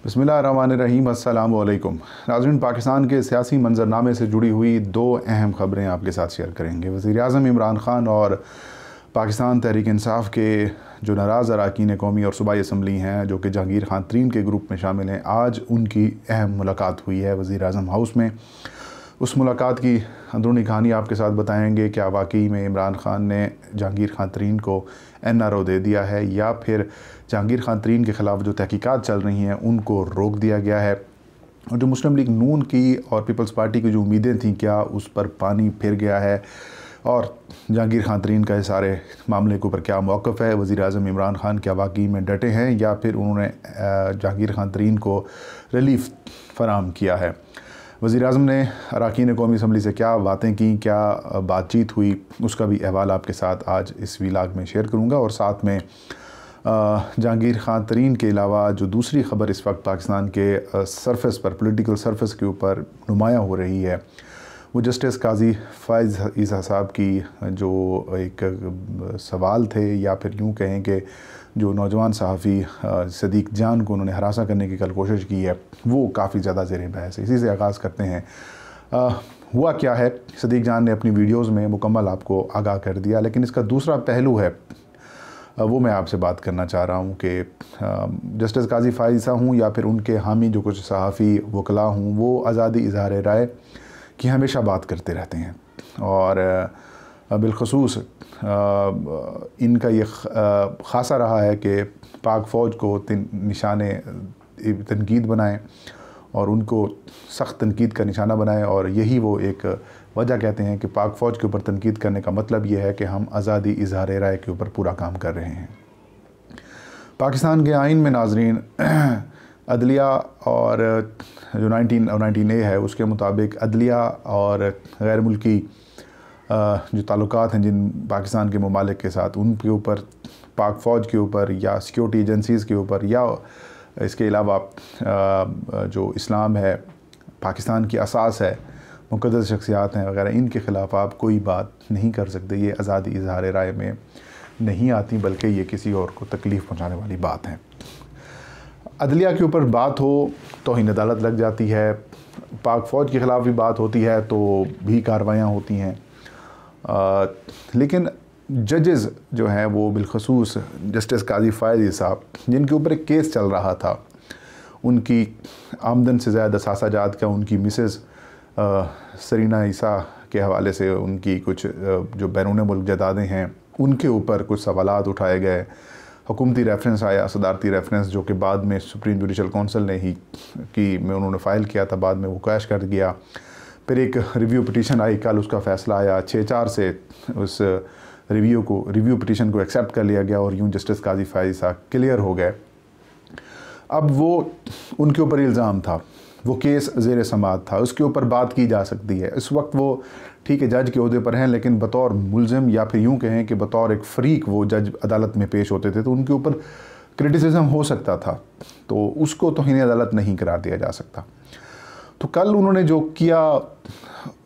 बिस्मिल्लाहिर्रहमानिर्रहीम अस्सलामु अलैकुम। नाज़रीन, पाकिस्तान के सियासी मंजरनामे से जुड़ी हुई दो अहम ख़बरें आपके साथ शेयर करेंगे। वज़ीर-ए-आज़म इमरान ख़ान और पाकिस्तान तहरीक इंसाफ़ के जो नाराज़ अरकान कौमी और सूबाई असम्बली हैं, जो कि जहांगीर खान तरीन के ग्रुप में शामिल हैं, आज उनकी अहम मुलाकात हुई है वज़ीर-ए-आज़म हाउस में। उस मुलाकात की अंदरूनी कहानी आपके साथ बताएंगे। क्या वाकई में इमरान ख़ान ने जहांगीर खान तरीन को NRO दे दिया है, या फिर जहांगीर खान तरीन के ख़िलाफ़ जो तहकीकात चल रही हैं उनको रोक दिया गया है? और जो मुस्लिम लीग नून की और पीपल्स पार्टी की जो उम्मीदें थीं, क्या उस पर पानी फिर गया है? और जहांगीर खान तरीन का इस सारे मामले के ऊपर क्या मौक़िफ़ है? वज़ीर-ए-आज़म इमरान ख़ान क्या वाकई में डटे हैं, या फिर उन्होंने जहांगीर खान तरीन को रिलीफ़ फ़राहम किया है? वज़ीर-ए-आज़म ने अरकान कौमी असम्बली से क्या बातें की, क्या बातचीत हुई, उसका भी अहवाल आपके साथ आज इस व्लॉग में शेयर करूँगा। और साथ में जहांगीर खान तरीन के अलावा जो दूसरी ख़बर इस वक्त पाकिस्तान के सरफेस पर, पॉलिटिकल सरफेस के ऊपर नुमायाँ हो रही है, वो जस्टिस काज़ी फ़ाइज़ ईसा साहब की जो एक सवाल थे, या फिर यूँ कहें कि जो नौजवान सहाफ़ी सदीक जान को उन्होंने हरासा करने की कल कोशिश की है, वो काफ़ी ज़्यादा ज़ेर बहस है। इसी से आगाज़ करते हैं। हुआ क्या है, सदीक जान ने अपनी वीडियोज़ में मुकम्मल आपको आगाह कर दिया, लेकिन इसका दूसरा पहलू है, वो मैं आपसे बात करना चाह रहा हूँ कि जस्टिस काज़ी फ़ाइज़ ईसा हूँ या फिर उनके हामी जो कुछ सहाफ़ी वकला हूँ, वो आज़ादी इज़हार राय की हमेशा बात करते रहते हैं। और बिलख़ुसूस इनका ये ख़ासा रहा है कि पाक फ़ौज को निशाने तनकीद बनाएं और उनको सख्त तनकीद का निशाना बनाएं, और यही वो एक वजह कहते हैं कि पाक फ़ौज के ऊपर तनकीद करने का मतलब ये है कि हम आज़ादी इज़हार राय के ऊपर पूरा काम कर रहे हैं। पाकिस्तान के आइन में नाज़रीन अदलिया और जो 19A है, उसके मुताबिक अदलिया और गैर मुल्की जो ताल्लुकात हैं जिन पाकिस्तान के ममालिक के साथ, उनके ऊपर, पाक फ़ौज के ऊपर या सिक्योरिटी एजेंसीज़ के ऊपर, या इसके अलावा जो इस्लाम है, पाकिस्तान की असास है, मुक़द्दस शख्सियात हैं वगैरह, इनके ख़िलाफ़ आप कोई बात नहीं कर सकते। ये आज़ादी इज़हार राय में नहीं आती, बल्कि ये किसी और को तकलीफ़ पहुँचाने वाली बात है। अदलिया के ऊपर बात हो तो तौहीन अदालत लग जाती है, पाक फ़ौज के ख़िलाफ़ भी बात होती है तो भी कार्रवाइयाँ होती हैं। लेकिन जजेज़ जो हैं वो बिलख़ुसूस जस्टिस काज़ी फ़ाइज़ ईसा साहब, जिनके ऊपर एक केस चल रहा था, उनकी आमदन से ज़्यादा सासाजात का उनकी मिसेज़ सरीना ईसा के हवाले से उनकी कुछ जो बैरून मुल्क जायदादें हैं, उनके ऊपर कुछ सवालात उठाए गए। हुकूमती रेफरेंस आया, सदारती रेफरेंस, जो कि बाद में सुप्रीम जुडिशल कौंसिल ने ही में उन्होंने फ़ाइल किया था, बाद में वो कैश कर गया। फिर एक रिव्यू पिटीशन आई, कल उसका फ़ैसला आया, 6-4 से उस रिव्यू पिटीशन को एक्सेप्ट कर लिया गया, और यूँ जस्टिस काज़ी फ़ाइज़ ईसा क्लियर हो गए। अब वो उनके ऊपर इल्ज़ाम था, वो केस ज़ेर समाअत था, उसके ऊपर बात की जा सकती है। इस वक्त वो ठीक है जज के ओहदे पर हैं, लेकिन बतौर मुल्ज़िम, या फिर यूँ कहें कि बतौर एक फ़रीक वो जज अदालत में पेश होते थे, तो उनके ऊपर क्रिटिसिज्म हो सकता था, तो उसको तौहीन अदालत नहीं करार दिया जा सकता। तो कल उन्होंने जो किया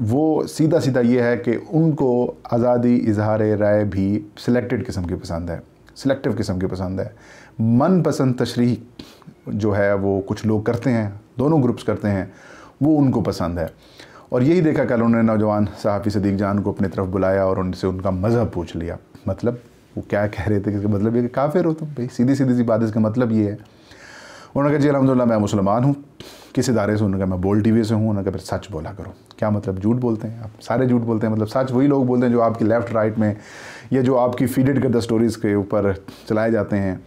वो सीधा सीधा ये है कि उनको आज़ादी इज़हार राय भी सिलेक्टेड किस्म की पसंद है, सिलेक्टिव किस्म की पसंद है। मनपसंद तशरीह जो है वो कुछ लोग करते हैं, दोनों ग्रुप्स करते हैं, वो उनको पसंद है। और यही देखा कल उन्होंने नौजवान सहाफ़ी सदीक जान को अपनी तरफ बुलाया और उनसे उनका मज़हब पूछ लिया। मतलब वो क्या कह रहे थे, इसका मतलब ये कि काफिर हो तुम भाई, सीधी सी बात, इसका मतलब ये है। उन्होंने कहा जी अल्हम्दुलिल्लाह मैं मुसलमान हूँ। किस इदारे से? उन्होंने कहा मैं बोल्ड TV से हूँ। उन्होंने कहा फिर सच बोला करो। क्या मतलब? झूठ बोलते हैं आप? सारे झूठ बोलते हैं। मतलब सच वही लोग बोलते हैं जो आपकी लेफ़्ट राइट में, या जो आपकी फीडेड करदा स्टोरीज़ के ऊपर चलाए जाते हैं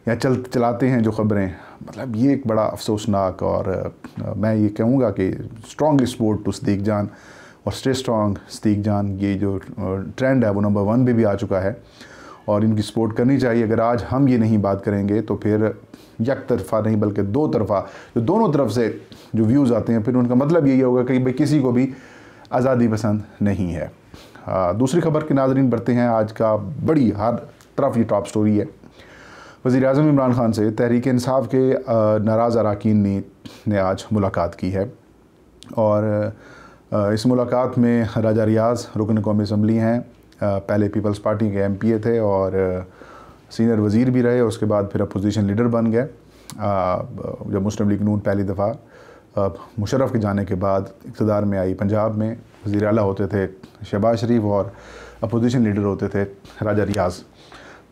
या चलाते हैं जो ख़बरें। मतलब ये एक बड़ा अफसोसनाक, और मैं ये कहूँगा कि स्ट्रॉन्गली सपोर्ट टू सदीक जान, और स्टे स्ट्रॉन्ग सदीक जान। ये जो ट्रेंड है वो नंबर 1 पे भी आ चुका है, और इनकी सपोर्ट करनी चाहिए। अगर आज हम ये नहीं बात करेंगे तो फिर एक तरफ़ा नहीं बल्कि दो तरफ़ा, जो दोनों तरफ से जो व्यूज़ आते हैं, फिर उनका मतलब यही होगा कि भाई किसी को भी आज़ादी पसंद नहीं है। दूसरी ख़बर के नाज़रीन बढ़ते हैं। आज का बड़ी हर तरफ ये टॉप स्टोरी है। वज़ीर-ए-आज़म इमरान ख़ान से तहरीक इंसाफ़ के नाराज़ अरकान ने आज मुलाकात की है, और इस मुलाकात में राजा रियाज़ रुकन कौमी असम्बली हैं, पहले पीपल्स पार्टी के MPA थे और सीनियर वज़ीर भी रहे, उसके बाद फिर अपोजिशन लीडर बन गए। जब मुस्लिम लीग नून पहली दफ़ा मुशर्रफ के जाने के बाद इक़्तिदार में आई, पंजाब में वज़ीर आला होते थे शहबाज शरीफ और अपोजिशन लीडर होते थे राजा रियाज़।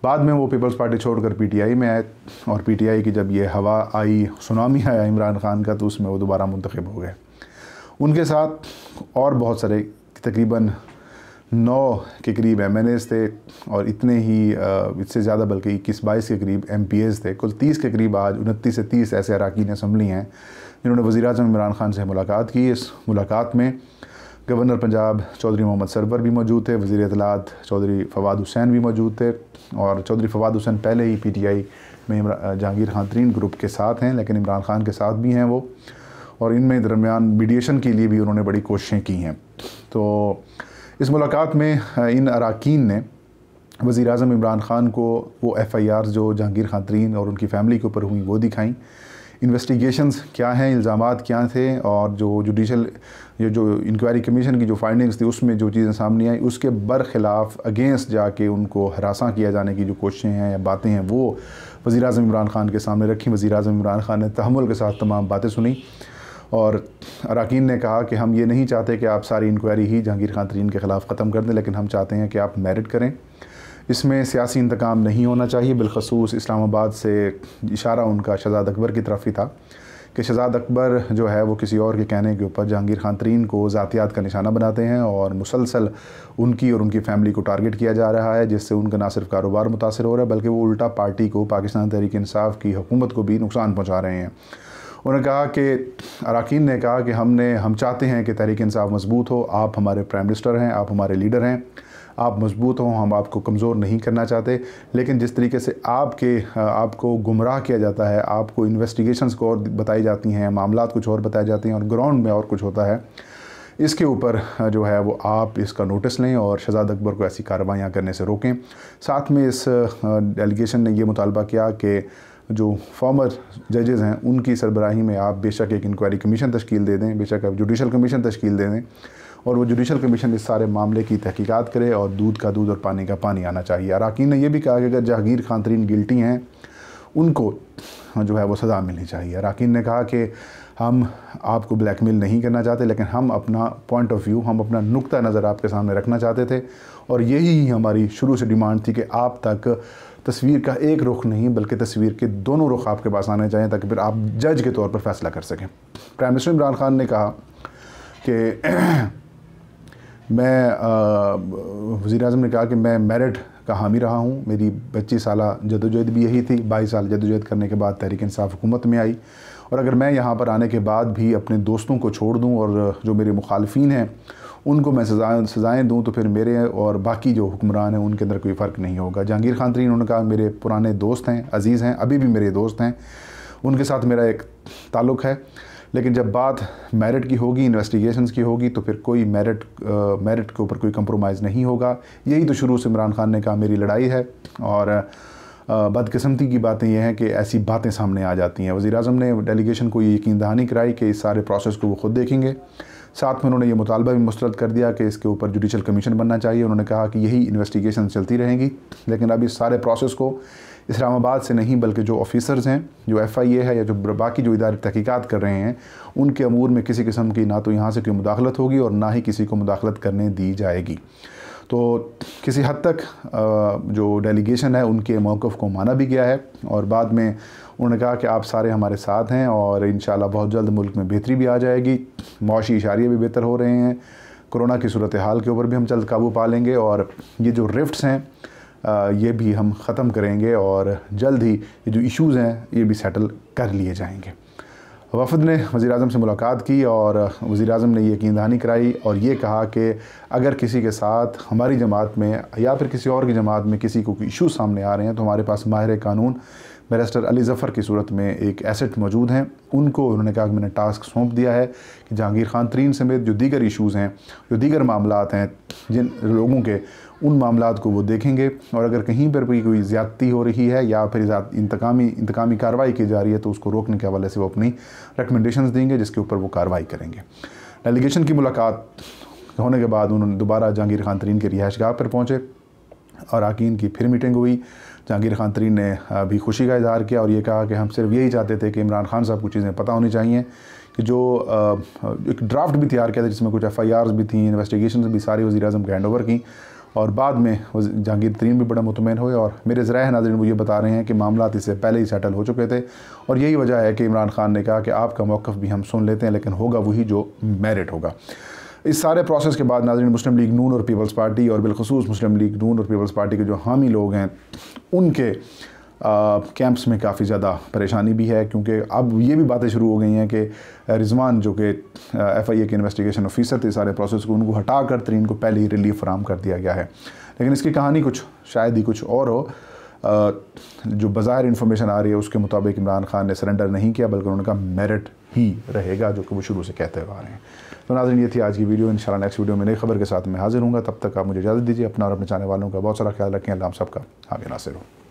बाद में वो पीपल्स पार्टी छोड़कर पीटीआई में आए और पीटीआई की जब ये हवा आई, सुनामी आया इमरान खान का, तो उसमें वो दोबारा मुंतखब हो गए। उनके साथ और बहुत सारे तकरीबन 9 के करीब MNAs थे और इतने ही इससे ज़्यादा बल्कि 21-22 के करीब MPAs थे। कुल 30 के करीब आज 29 से 30 ऐसे अरकान असम्बली हैं जिन्होंने वज़ीर-ए-आज़म इमरान खान से मुलाकात की। इस मुलाकात में गवर्नर पंजाब चौधरी मोहम्मद सरवर भी मौजूद थे, वज़ीर इत्तलात चौधरी फवाद हुसैन भी मौजूद थे और चौधरी फवाद हुसैन पहले ही PTI में जहांगीर खान तरीन ग्रुप के साथ हैं, लेकिन इमरान खान के साथ भी हैं वो, और इनमें दरमियान मीडिएशन के लिए भी उन्होंने बड़ी कोशिशें की हैं। तो इस मुलाकात में इन अरकान ने वज़ीर-ए-आज़म इमरान खान को वो FIRs जो जहांगीर खान तरीन और उनकी फ़ैमिली के ऊपर हुई वो दिखाई, इन्वेस्टिगेशंस क्या हैं, इल्ज़ामात क्या थे, और जो जुडिशल ये जो इंक्वायरी कमीशन की जो फाइंडिंग्स थी उसमें जो चीज़ें सामने आई उसके बरखिलाफ़ अगेंस्ट जाके उनको हरासा किया जाने की जो कोशिशें हैं या बातें हैं वो वज़ीर-ए-आज़म इमरान खान के सामने रखी। वज़ीर-ए-आज़म इमरान खान ने तहम्मुल के साथ तमाम बातें सुनी और अरकान ने कहा कि हम ये नहीं चाहते कि आप सारी इंक्वायरी ही जहांगीर खान तरीन के ख़िलाफ़ ख़त्म कर दें, लेकिन हम चाहते हैं कि आप मेरिट करें। इसमें सियासी इंतकाम नहीं होना चाहिए। बिलखसूस इस्लामाबाद से इशारा उनका शहज़ाद अकबर की तरफ ही था कि शहज़ाद अकबर जो है वो किसी और के कहने के ऊपर जहांगीर खान तरीन को ज़ातियात का निशाना बनाते हैं और मुसलसल उनकी और उनकी फ़ैमिली को टारगेट किया जा रहा है, जिससे उनका ना सिर्फ कारोबार मुतासर हो रहा है बल्कि वो उल्टा पार्टी को, पाकिस्तान तहरीक इंसाफ की हुकूमत को भी नुकसान पहुँचा रहे हैं। उन्होंने कहा कि अरकान ने कहा कि हम चाहते हैं कि तहरीक इंसाफ मजबूत हो, आप हमारे प्राइम मिनिस्टर हैं, आप हमारे लीडर हैं, आप मजबूत हों, हम आपको कमज़ोर नहीं करना चाहते, लेकिन जिस तरीके से आपको गुमराह किया जाता है, आपको इन्वेस्टिगेशंस को और बताई जाती हैं, मामलात कुछ और बताए जाते हैं और ग्राउंड में और कुछ होता है, इसके ऊपर जो है वो आप इसका नोटिस लें और शहज़ाद अकबर को ऐसी कार्रवाइयाँ करने से रोकें। साथ में इस डेलीगेशन ने ये मुतालबा किया कि जो फॉर्मर जजेज़ हैं उनकी सरबराही में आप बेशक एक इंक्वायरी कमीशन तश्कील दे दें, बेशक आप जुडिशल कमीशन तश्कील दे दें और वो जुडिशल कमीशन इस सारे मामले की तहकीकात करे और दूध का दूध और पानी का पानी आना चाहिए। अरकान ने यह भी कहा कि अगर जहांगीर खान तरीन गिल्टी हैं उनको जो है वो सज़ा मिलनी चाहिए। अरकान ने कहा कि हम आपको ब्लैकमेल नहीं करना चाहते, लेकिन हम अपना पॉइंट ऑफ व्यू, हम अपना नुक्ता नज़र आपके सामने रखना चाहते थे और यही हमारी शुरू से डिमांड थी कि आप तक तस्वीर का एक रुख नहीं बल्कि तस्वीर के दोनों रुख आपके पास आने चाहिए ताकि फिर आप जज के तौर पर फैसला कर सकें। प्राइम मिनिस्टर इमरान खान ने कहा कि वज़ीर-ए-आज़म ने कहा कि मैं मेरिट का हामी रहा हूँ, मेरी 25 साल जदोजहद भी यही थी, 22 साल जदोजहद करने के बाद तहरीक इंसाफ हुकूमत में आई और अगर मैं यहाँ पर आने के बाद भी अपने दोस्तों को छोड़ दूँ और जो मेरे मुखालफीन हैं उनको मैं सज़ाएँ दूँ तो फिर मेरे और बाकी जो हुक्मरान हैं उनके अंदर कोई फ़र्क नहीं होगा। जहांगीर खान तरीन उन्होंने कहा मेरे पुराने दोस्त हैं, अज़ीज़ हैं, अभी भी मेरे दोस्त हैं, उनके साथ मेरा एक ताल्लुक़ है, लेकिन जब बात मेरिट की होगी, इन्वेस्टिगेशंस की होगी तो फिर कोई मेरिट के ऊपर कोई कंप्रोमाइज़ नहीं होगा। यही तो शुरू से इमरान खान ने कहा मेरी लड़ाई है और बदकिस्मती की बातें यह हैं कि ऐसी बातें सामने आ जाती हैं। वज़ीर-ए-आज़म ने डेलीगेशन को ये यकीन दहानी कराई कि इस सारे प्रोसेस को वो ख़ुद देखेंगे। साथ में उन्होंने ये मुतालबा भी मुस्तरद कर दिया कि इसके ऊपर जुडिशल कमीशन बनना चाहिए। उन्होंने कहा कि यही इन्वेस्टिगेशन चलती रहेंगी, लेकिन अब इस सारे प्रोसेस को इस्लामाबाद से नहीं बल्कि जो ऑफिसर्स हैं, जो FIA है या जो बाकी जो इदारे तहकीकात कर रहे हैं, उनके अमूर में किसी किस्म की ना तो यहाँ से कोई मुदाखलत होगी और ना ही किसी को मुदाखलत करने दी जाएगी। तो किसी हद तक जो डेलीगेशन है उनके मौक़िफ़ को माना भी गया है और बाद में उन्होंने कहा कि आप सारे हमारे साथ हैं और इंशाल्लाह बहुत जल्द मुल्क में बेहतरी भी आ जाएगी, मौशी इशारे भी बेहतर हो रहे हैं, कोरोना की सूरत हाल के ऊपर भी हम जल्द काबू पा लेंगे और ये जो रिफ्ट्स हैं ये भी हम ख़त्म करेंगे और जल्द ही ये जो इश्यूज़ हैं ये भी सेटल कर लिए जाएंगे। वफ़द ने वज़ीर-ए-आज़म से मुलाकात की और वज़ीर-ए-आज़म ने यकीन दहानी कराई और ये कहा कि अगर किसी के साथ हमारी जमात में या फिर किसी और की जमात में किसी को इशू सामने आ रहे हैं तो हमारे पास माहिर कानून बैरिस्टर अली ज़फ़र की सूरत में एक एसेट मौजूद हैं। उनको उन्होंने कहा कि मैंने टास्क सौंप दिया है कि जहांगीर खान तरीन समेत जो दीगर इशूज़ हैं, जो दीगर मामलात हैं जिन लोगों के, उन मामलात को वो देखेंगे और अगर कहीं पर भी कोई ज़्यादती हो रही है या फिर इंतकामी कार्रवाई की जा रही है तो उसको रोकने के हवाले से वो अपनी रिकमेंडेशंस देंगे जिसके ऊपर वो कार्रवाई करेंगे। डेलीगेशन की मुलाकात होने के बाद उन्होंने दोबारा जहांगीर खान तरीन के रिहाइशगाह पर पहुँचे अरकान की फिर मीटिंग हुई। जहांगीर खान तरीन ने भी खुशी का इजहार किया और ये कहा कि हम सिर्फ यही चाहते थे कि इमरान खान साहब को चीज़ें पता होनी चाहिए कि जो एक ड्राफ्ट भी तैयार किया था जिसमें कुछ FIRs भी थी, इन्वेस्टिगेशन भी सारी वज़ीर-ए-आज़म के हैंड ओवर की और बाद में जहांगीर तरीन भी बड़ा मुतमईन हुए। और मेरे ज़राए नाज़रीन वो ये बता रहे हैं कि मामला इससे पहले ही सेटल हो चुके थे और यही वजह है कि इमरान खान ने कहा कि आपका मौक़िफ़ भी हम सुन लेते हैं लेकिन होगा वही जो मेरिट होगा। इस सारे प्रोसेस के बाद नाज़रीन मुस्लिम लीग नून और पीपल्स पार्टी और बिलखुसूस मुस्लिम लीग नून और पीपल्स पार्टी के जो हामी लोग हैं उनके कैंप्स में काफ़ी ज़्यादा परेशानी भी है, क्योंकि अब ये भी बातें शुरू हो गई हैं कि रिजवान जो कि FIA के इन्वेस्टिगेशन ऑफिसर थे सारे प्रोसेस को, उनको हटा कर तरीन को पहले ही रिलीफ फराम कर दिया गया है। लेकिन इसकी कहानी कुछ शायद ही कुछ और हो। जो बाज़ाहिर इन्फॉर्मेशन आ रही है उसके मुताबिक इमरान खान ने सरेंडर नहीं किया बल्कि उनका मेरिट ही रहेगा जो कि वो शुरू से कहते हुए आ रहे हैं। तो नाज़रीन ये थी आज की वीडियो। इंशाल्लाह नेक्स्ट वीडियो में नई खबर के साथ मैं हाजिर हूँगा। तब तक आप मुझे इजाज़त दीजिए। अपना और अपने चाहने वालों का बहुत सारा ख्याल रखें। अल्लाह हम सबका हामी नासिर हो।